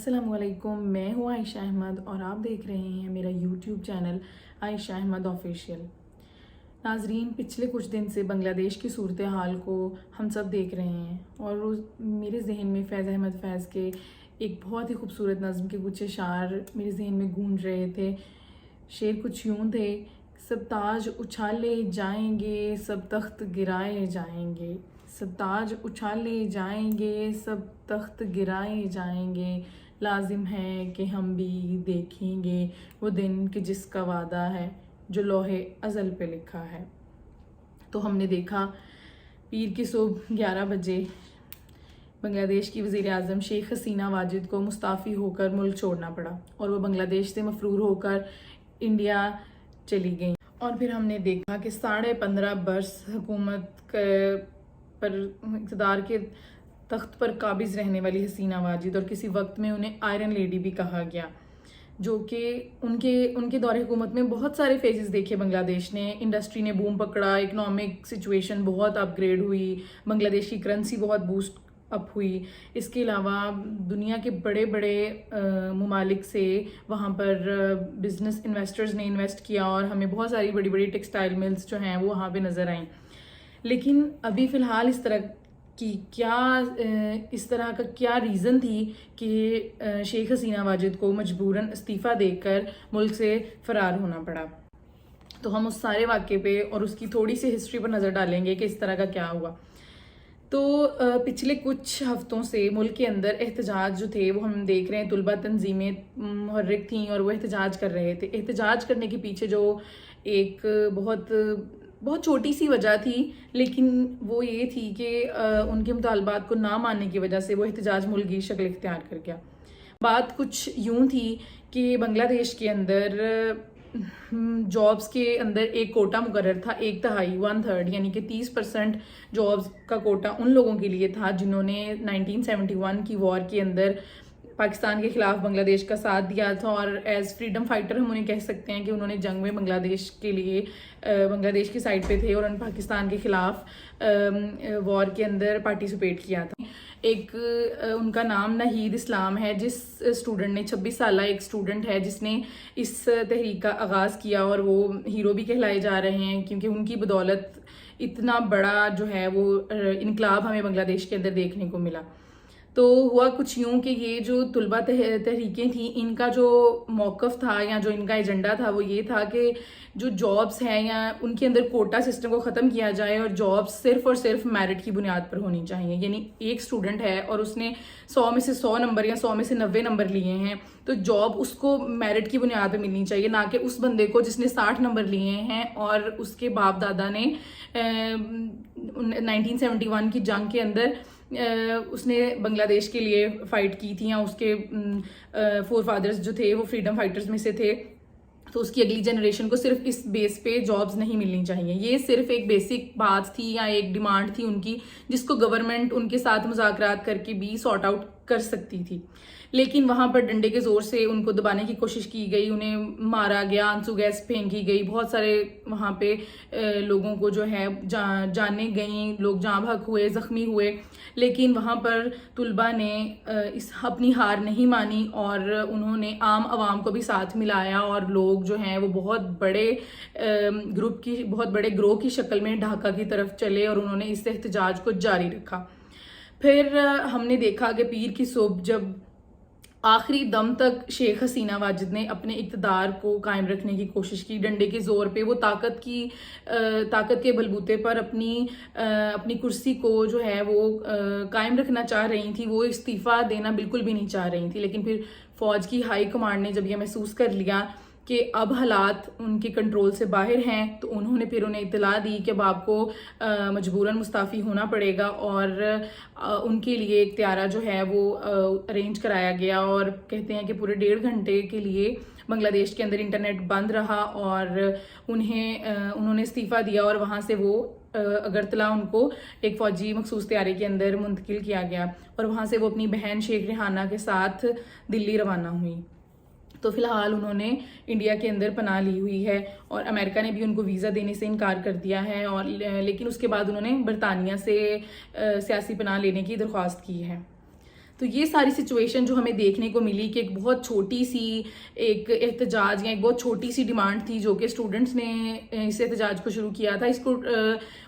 السلام علیکم، میں ہوں عائشہ احمد اور آپ دیکھ رہے ہیں میرا یوٹیوب چینل عائشہ احمد آفیشیل۔ ناظرین، پچھلے کچھ دن سے بنگلہ دیش کی صورتحال کو ہم سب دیکھ رہے ہیں اور میرے ذہن میں فیض احمد فیض کے ایک بہت ہی خوبصورت نظم کے کچھ اشعار میرے ذہن میں گونج رہے تھے۔ شعر کچھ یوں تھے: سب تاج اچھالے جائیں گے، سب تخت گرائے جائیں گے، سب تاج اچھالے جائیں گے، سب تخت گرائے جائیں گے، لازم ہے کہ ہم بھی دیکھیں گے وہ دن کہ جس کا وعدہ ہے جو لوح ازل پہ لکھا ہے۔ تو ہم نے دیکھا پیر کی صبح 11 بجے بنگلہ دیش کی وزیر اعظم شیخ حسینہ واجد کو مستعفی ہو کر ملک چھوڑنا پڑا اور وہ بنگلہ دیش سے مفرور ہو کر انڈیا چلی گئیں۔ اور پھر ہم نے دیکھا کہ 15.5 برس حکومت پر اقتدار کے تخت پر قابض رہنے والی حسینہ واجد، اور کسی وقت میں انہیں آئرن لیڈی بھی کہا گیا، جو کہ ان کے دور حکومت میں بہت سارے فیزز دیکھے بنگلہ دیش نے۔ انڈسٹری نے بوم پکڑا، اکنامک سچویشن بہت اپ گریڈ ہوئی، بنگلہ دیش کی کرنسی بہت بوسٹ اپ ہوئی۔ اس کے علاوہ دنیا کے بڑے بڑے ممالک سے وہاں پر بزنس انویسٹرز نے انویسٹ کیا اور ہمیں بہت ساری بڑی بڑی ٹیکسٹائل ملز جو ہیں وہ وہاں پہ نظر آئیں۔ لیکن ابھی فی الحال اس طرح کا کیا ریزن تھی کہ شیخ حسینہ واجد کو مجبوراً استعفیٰ دے کر ملک سے فرار ہونا پڑا؟ تو ہم اس سارے واقعے پہ اور اس کی تھوڑی سی ہسٹری پر نظر ڈالیں گے کہ اس طرح کا کیا ہوا۔ تو پچھلے کچھ ہفتوں سے ملک کے اندر احتجاج جو تھے وہ ہم دیکھ رہے ہیں، طلبہ تنظیمیں محرک تھیں اور وہ احتجاج کر رہے تھے۔ احتجاج کرنے کے پیچھے جو ایک بہت چھوٹی سی وجہ تھی، لیکن وہ یہ تھی کہ ان کے مطالبات کو نہ ماننے کی وجہ سے وہ احتجاج ملکی شکل اختیار کر گیا۔ بات کچھ یوں تھی کہ بنگلہ دیش کے اندر جابز کے اندر ایک کوٹا مقرر تھا، 1/3 1/3 یعنی کہ 30% جابز کا کوٹا ان لوگوں کے لیے تھا جنہوں نے 1971 کی وار کے اندر پاکستان کے خلاف بنگلہ دیش کا ساتھ دیا تھا، اور ایز فریڈم فائٹر ہم انہیں کہہ سکتے ہیں کہ انہوں نے جنگ میں بنگلہ دیش کے لیے بنگلہ دیش کی سائڈ پہ تھے اور ان پاکستان کے خلاف وار کے اندر پارٹیسپیٹ کیا تھا۔ ایک ان کا نام ناہید اسلام ہے، جس اسٹوڈنٹ نے 26 سالہ ایک اسٹوڈنٹ ہے جس نے اس تحریک کا آغاز کیا، اور وہ ہیرو بھی کہلائے جا رہے ہیں کیونکہ ان کی بدولت اتنا بڑا جو ہے وہ انقلاب ہمیں بنگلہ دیش کے اندر دیکھنے کو ملا۔ تو ہوا کچھ یوں کہ یہ جو طلبہ تحریکیں تھیں، ان کا جو موقف تھا یا جو ان کا ایجنڈا تھا وہ یہ تھا کہ جو جابز ہیں یا ان کے اندر کوٹا سسٹم کو ختم کیا جائے اور جابز صرف اور صرف میرٹ کی بنیاد پر ہونی چاہیے۔ یعنی ایک اسٹوڈنٹ ہے اور اس نے 100 میں سے 100 نمبر یا 100 میں سے 90 نمبر لیے ہیں، تو جاب اس کو میرٹ کی بنیاد پہ ملنی چاہیے، نہ کہ اس بندے کو جس نے 60 نمبر لیے ہیں اور اس کے باپ دادا نے 1971 کی جنگ کے اندر اس نے بنگلہ دیش کے لیے فائٹ کی تھی، یا اس کے فور فادرز جو تھے وہ فریڈم فائٹرز میں سے تھے، تو اس کی اگلی جنریشن کو صرف اس بیس پہ جابز نہیں ملنی چاہیے۔ یہ صرف ایک بیسک بات تھی یا ایک ڈیمانڈ تھی ان کی، جس کو گورنمنٹ ان کے ساتھ مذاکرات کر کے بھی سارٹ آؤٹ کر سکتی تھی۔ لیکن وہاں پر ڈنڈے کے زور سے ان کو دبانے کی کوشش کی گئی، انہیں مارا گیا، آنسو گیس پھینکی گئی، بہت سارے وہاں پہ لوگوں کو جو ہے جانیں گئیں، لوگ جاں بحق ہوئے، زخمی ہوئے۔ لیکن وہاں پر طلبہ نے اپنی ہار نہیں مانی اور انہوں نے عام عوام کو بھی ساتھ ملایا، اور لوگ جو ہیں وہ بہت بڑے گروہ کی شکل میں ڈھاکہ کی طرف چلے اور انہوں نے اس احتجاج کو جاری رکھا۔ پھر ہم نے دیکھا کہ پیر کی صبح جب آخری دم تک شیخ حسینہ واجد نے اپنے اقتدار کو قائم رکھنے کی کوشش کی، ڈنڈے کے زور پہ وہ طاقت کے بلبوتے پر اپنی کرسی کو جو ہے وہ قائم رکھنا چاہ رہی تھی، وہ استعفیٰ دینا بالکل بھی نہیں چاہ رہی تھی۔ لیکن پھر فوج کی ہائی کمانڈ نے جب یہ محسوس کر لیا کہ اب حالات ان کے کنٹرول سے باہر ہیں، تو انہوں نے پھر انہیں اطلاع دی کہ اب آپ کو مجبوراً مستعفی ہونا پڑے گا، اور ان کے لیے ایک طیارہ جو ہے وہ ارینج کرایا گیا، اور کہتے ہیں کہ پورے 1.5 گھنٹے کے لیے بنگلہ دیش کے اندر انٹرنیٹ بند رہا، اور انہوں نے استعفیٰ دیا اور وہاں سے وہ اگرتلہ ان کو ایک فوجی مخصوص طیارے کے اندر منتقل کیا گیا، اور وہاں سے وہ اپنی بہن شیخ ریحانہ کے ساتھ دلی روانہ ہوئی۔ تو فی الحال انہوں نے انڈیا کے اندر پناہ لی ہوئی ہے، اور امریکہ نے بھی ان کو ویزا دینے سے انکار کر دیا ہے، اور لیکن اس کے بعد انہوں نے برطانیہ سے سیاسی پناہ لینے کی درخواست کی ہے۔ تو یہ ساری سچویشن جو ہمیں دیکھنے کو ملی کہ ایک بہت چھوٹی سی ایک احتجاج یا ایک بہت چھوٹی سی ڈیمانڈ تھی جو کہ اسٹوڈنٹس نے اس احتجاج کو شروع کیا تھا، اس کو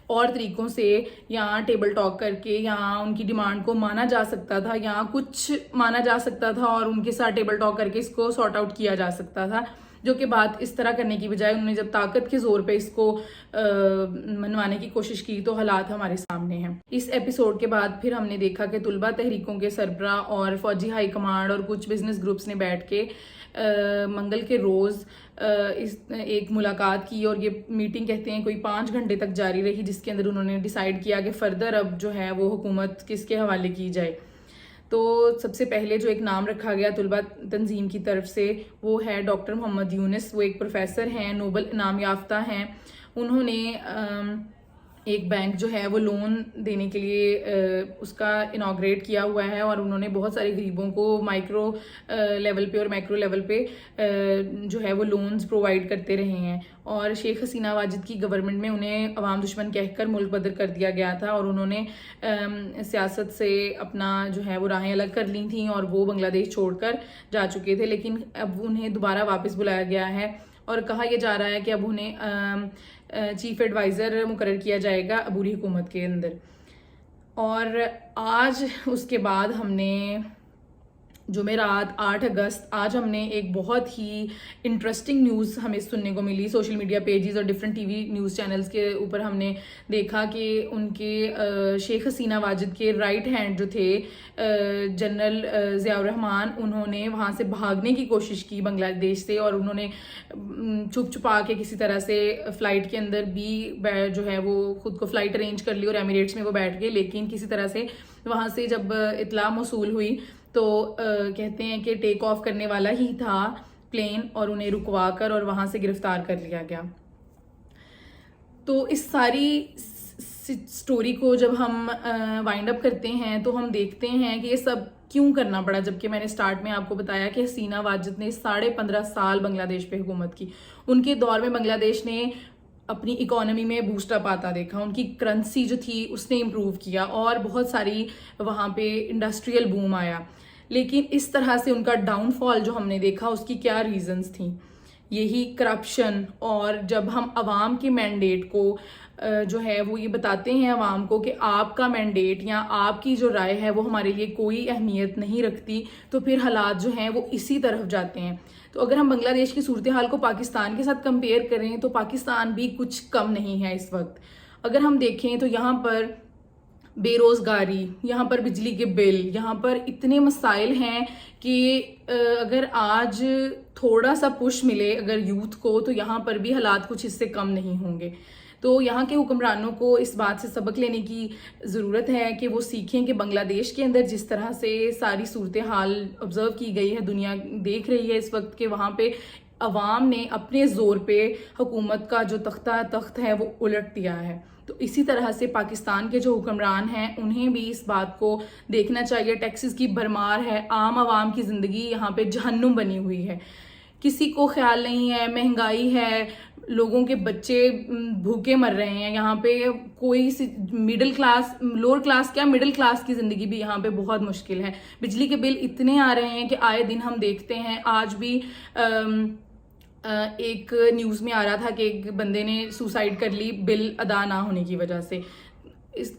اور طریقوں سے یا ٹیبل ٹاک کر کے یا ان کی ڈیمانڈ کو مانا جا سکتا تھا یا کچھ مانا جا سکتا تھا اور ان کے ساتھ ٹیبل ٹاک کر کے اس کو سارٹ آؤٹ کیا جا سکتا تھا، جو کہ بات اس طرح کرنے کی بجائے انہوں نے جب طاقت کے زور پہ اس کو منوانے کی کوشش کی تو حالات ہمارے سامنے ہیں۔ اس ایپیسوڈ کے بعد پھر ہم نے دیکھا کہ طلبہ تحریکوں کے سربراہ اور فوجی ہائی کمانڈ اور کچھ بزنس گروپس نے بیٹھ کے منگل کے روز ایک ملاقات کی، اور یہ میٹنگ کہتے ہیں کوئی 5 گھنٹے تک جاری رہی، جس کے اندر انہوں نے ڈیسائیڈ کیا کہ فردر اب جو ہے وہ حکومت کس کے حوالے کی جائے۔ تو سب سے پہلے جو ایک نام رکھا گیا طلبہ تنظیم کی طرف سے وہ ہے ڈاکٹر محمد یونس۔ وہ ایک پروفیسر ہیں، نوبل انعام یافتہ ہیں۔ انہوں نے ایک بینک جو ہے وہ لون دینے کے لیے اس کا انوگریٹ کیا ہوا ہے، اور انہوں نے بہت سارے غریبوں کو مائکرو لیول پہ اور میکرو لیول پہ جو ہے وہ لونز پرووائڈ کرتے رہے ہیں، اور شیخ حسینہ واجد کی گورنمنٹ میں انہیں عوام دشمن کہہ کر ملک بدر کر دیا گیا تھا، اور انہوں نے سیاست سے اپنا جو ہے وہ راہیں الگ کر لی تھیں اور وہ بنگلہ دیش چھوڑ کر جا چکے تھے، لیکن اب انہیں دوبارہ واپس بلایا گیا ہے اور کہا یہ جا رہا ہے کہ اب انہیں چیف ایڈوائزر مقرر کیا جائے گا عبوری حکومت کے اندر۔ اور آج اس کے بعد ہم نے جمعرات 8 اگست آج ہم نے ایک بہت ہی انٹرسٹنگ نیوز ہمیں سننے کو ملی سوشل میڈیا پیجز اور different T V news channels کے اوپر۔ ہم نے دیکھا کہ ان کے شیخ حسینہ واجد کے رائٹ ہینڈ جو تھے جنرل ضیاء الرحمان، انہوں نے وہاں سے بھاگنے کی کوشش کی بنگلہ دیش سے، اور انہوں نے چھپ چھپا کے کسی طرح سے فلائٹ کے اندر بھی جو ہے وہ خود کو فلائٹ ارینج کر لی اور ایمریٹس میں وہ بیٹھ گئے، لیکن کسی طرح سے وہاں سے جب اطلاع موصول ہوئی تو کہتے ہیں کہ ٹیک آف کرنے والا ہی تھا پلین، اور انہیں رکوا کر اور وہاں سے گرفتار کر لیا گیا۔ تو اس ساری سٹوری کو جب ہم وائنڈ اپ کرتے ہیں تو ہم دیکھتے ہیں کہ یہ سب کیوں کرنا پڑا، جبکہ میں نے سٹارٹ میں آپ کو بتایا کہ حسینہ واجد نے 15.5 سال بنگلہ دیش پہ حکومت کی۔ ان کے دور میں بنگلہ دیش نے اپنی اکانومی میں بوسٹ اپ آتا دیکھا، ان کی کرنسی جو تھی اس نے امپروو کیا، اور بہت ساری وہاں پہ انڈسٹریل بوم آیا، لیکن اس طرح سے ان کا ڈاؤن فال جو ہم نے دیکھا اس کی کیا ریزنز تھیں؟ یہی کرپشن، اور جب ہم عوام کے مینڈیٹ کو جو ہے وہ یہ بتاتے ہیں عوام کو کہ آپ کا مینڈیٹ یا آپ کی جو رائے ہے وہ ہمارے لیے کوئی اہمیت نہیں رکھتی، تو پھر حالات جو ہیں وہ اسی طرف جاتے ہیں۔ تو اگر ہم بنگلہ دیش کی صورتحال کو پاکستان کے ساتھ کمپیئر کریں تو پاکستان بھی کچھ کم نہیں ہے اس وقت۔ اگر ہم دیکھیں تو یہاں پر بے روزگاری، یہاں پر بجلی کے بل، یہاں پر اتنے مسائل ہیں کہ اگر آج تھوڑا سا پش ملے اگر یوتھ کو تو یہاں پر بھی حالات کچھ اس سے کم نہیں ہوں گے۔ تو یہاں کے حکمرانوں کو اس بات سے سبق لینے کی ضرورت ہے کہ وہ سیکھیں کہ بنگلہ دیش کے اندر جس طرح سے ساری صورتحال آبزرو کی گئی ہے، دنیا دیکھ رہی ہے اس وقت کہ وہاں پہ عوام نے اپنے زور پہ حکومت کا جو تخت ہے وہ الٹ دیا ہے۔ تو اسی طرح سے پاکستان کے جو حکمران ہیں انہیں بھی اس بات کو دیکھنا چاہیے۔ ٹیکسز کی بھرمار ہے، عام عوام کی زندگی یہاں پہ جہنم بنی ہوئی ہے، کسی کو خیال نہیں ہے، مہنگائی ہے، لوگوں کے بچے بھوکے مر رہے ہیں، یہاں پہ کوئی مڈل کلاس، لوور کلاس کیا مڈل کلاس کی زندگی بھی یہاں پہ بہت مشکل ہے۔ بجلی کے بل اتنے آ رہے ہیں کہ آئے دن ہم دیکھتے ہیں۔ آج بھی ایک نیوز میں آ رہا تھا کہ ایک بندے نے سوسائڈ کر لی بل ادا نہ ہونے کی وجہ سے۔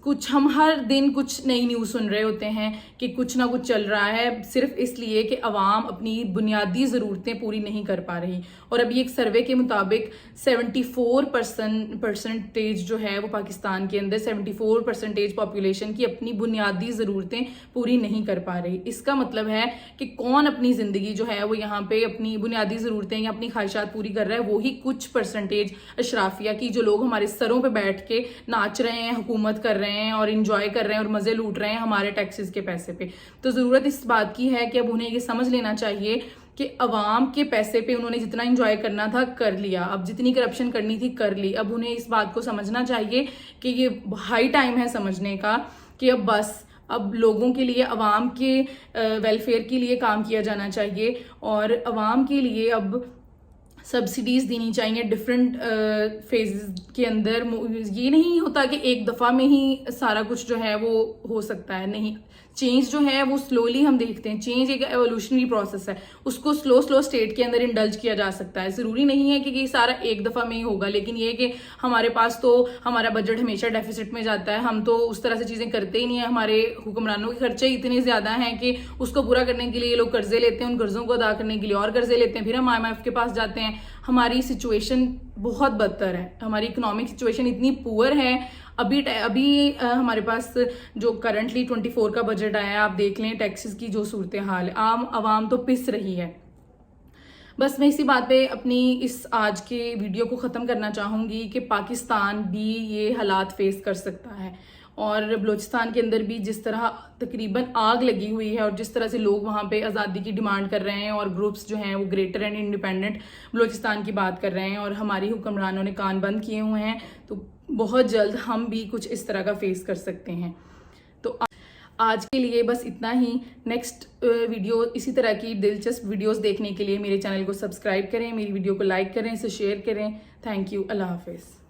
کچھ ہم ہر دن کچھ نئی نیوز سن رہے ہوتے ہیں کہ کچھ نہ کچھ چل رہا ہے، صرف اس لیے کہ عوام اپنی بنیادی ضرورتیں پوری نہیں کر پا رہی۔ اور ابھی ایک سروے کے مطابق 74% جو ہے وہ پاکستان کے اندر 74% پاپولیشن کی اپنی بنیادی ضرورتیں پوری نہیں کر پا رہی۔ اس کا مطلب ہے کہ کون اپنی زندگی جو ہے وہ یہاں پہ اپنی بنیادی ضرورتیں یا اپنی خواہشات پوری کر رہا ہے، وہی کچھ پرسنٹیج اشرافیہ کی جو لوگ ہمارے سروں پہ بیٹھ کے ناچ رہے ہیں، حکومت کر رہے ہیں اور انجوائے کر رہے ہیں اور مزے لوٹ رہے ہیں ہمارے ٹیکسز کے پیسے پہ۔ تو ضرورت اس بات کی ہے کہ اب انہیں یہ سمجھ لینا چاہیے کہ عوام کے پیسے پہ انہوں نے جتنا انجوائے کرنا تھا کر لیا، اب جتنی کرپشن کرنی تھی کر لی۔ اب انہیں اس بات کو سمجھنا چاہیے کہ یہ ہائی ٹائم ہے سمجھنے کا کہ اب بس اب لوگوں کے لیے، عوام کے ویلفیئر کے لیے کام کیا جانا چاہیے، اور عوام کے لیے اب سبسڈیز دینی چاہیے ڈفرینٹ فیزز کے اندر۔ یہ نہیں ہوتا کہ ایک دفعہ میں ہی سارا کچھ جو ہے وہ ہو سکتا ہے، نہیں، چینج جو ہے وہ سلولی ہم دیکھتے ہیں. چینج ایک ایولیوشنری پروسیس ہے, اس کو سلو اسٹیٹ کے اندر انڈلج کیا جا سکتا ہے. ضروری نہیں ہے کہ یہ سارا ایک دفعہ میں ہی ہوگا, لیکن یہ کہ ہمارے پاس تو ہمارا بجٹ ہمیشہ ڈیفیسٹ میں جاتا ہے, ہم تو اس طرح سے چیزیں کرتے ہی نہیں ہیں. ہمارے حکمرانوں کے خرچے اتنے زیادہ ہیں کہ اس کو پورا کرنے کے لیے یہ لوگ قرضے لیتے ہیں, ان قرضوں کو ادا کرنے کے لیے اور قرضے لیتے ہیں, پھر ہم IMF کے پاس جاتے ہیں. ہماری سچویشن بہت بدتر ہے, ہماری اکنامک سچویشن اتنی پور ہے. ابھی ہمارے پاس جو کرنٹلی 24 کا بجٹ آیا ہے, آپ دیکھ لیں ٹیکسز کی جو صورتحال ہے, عام عوام تو پس رہی ہے. بس میں اسی بات پہ اپنی اس آج کے ویڈیو کو ختم کرنا چاہوں گی کہ پاکستان بھی یہ حالات فیس کر سکتا ہے, اور بلوچستان کے اندر بھی جس طرح تقریباً آگ لگی ہوئی ہے اور جس طرح سے لوگ وہاں پہ آزادی کی ڈیمانڈ کر رہے ہیں, اور گروپس جو ہیں وہ گریٹر اینڈ انڈیپینڈنٹ بلوچستان کی بات کر رہے ہیں, اور ہماری حکمرانوں نے کان بند کیے ہوئے ہیں, تو بہت جلد ہم بھی کچھ اس طرح کا فیس کر سکتے ہیں. تو آج کے لیے بس اتنا ہی. نیکسٹ ویڈیو اسی طرح کی دلچسپ ویڈیوز دیکھنے کے لیے میرے چینل کو سبسکرائب کریں, میری ویڈیو کو لائک کریں, اسے شیئر کریں. Thank you. اللہ حافظ.